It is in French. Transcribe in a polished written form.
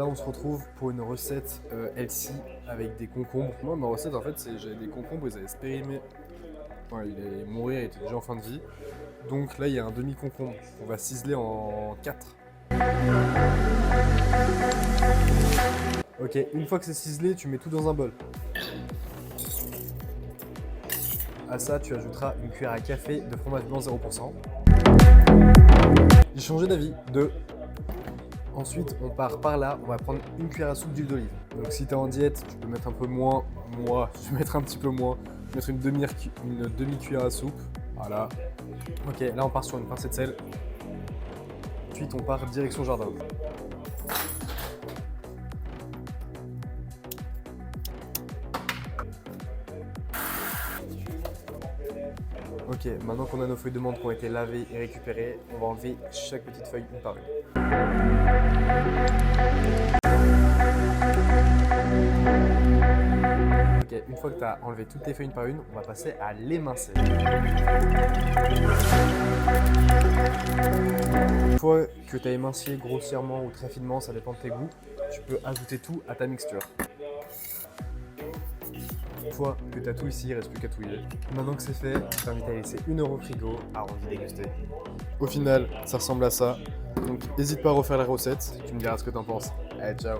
Là, on se retrouve pour une recette healthy avec des concombres. Moi, ma recette, en fait, c'est j'avais des concombres, ils avaient périmé. Enfin, il allait mourir, il était déjà en fin de vie. Donc là, il y a un demi-concombre qu'on va ciseler en 4. Ok, une fois que c'est ciselé, tu mets tout dans un bol. À ça, tu ajouteras une cuillère à café de fromage blanc 0%. J'ai changé d'avis. 2. Ensuite, on part par là, on va prendre une cuillère à soupe d'huile d'olive. Donc si tu es en diète, tu peux mettre un peu moins. Moi, je vais mettre un petit peu moins. Je vais mettre une demi-cuillère à soupe. Voilà. Ok, là on part sur une pincée de sel. Ensuite, on part direction jardin. Ok, maintenant qu'on a nos feuilles de menthe qui ont été lavées et récupérées, on va enlever chaque petite feuille une par une. Ok, une fois que tu as enlevé toutes tes feuilles une par une, on va passer à l'émincer. Une fois que tu as émincé grossièrement ou très finement, ça dépend de tes goûts, tu peux ajouter tout à ta mixture. Une fois que tu as tout ici, il ne reste plus qu'à touiller. Maintenant que c'est fait, je t'invite à laisser 1 € au frigo avant d'y déguster. Au final, ça ressemble à ça. Donc n'hésite pas à refaire la recette, tu me diras ce que t'en penses. Allez, ciao!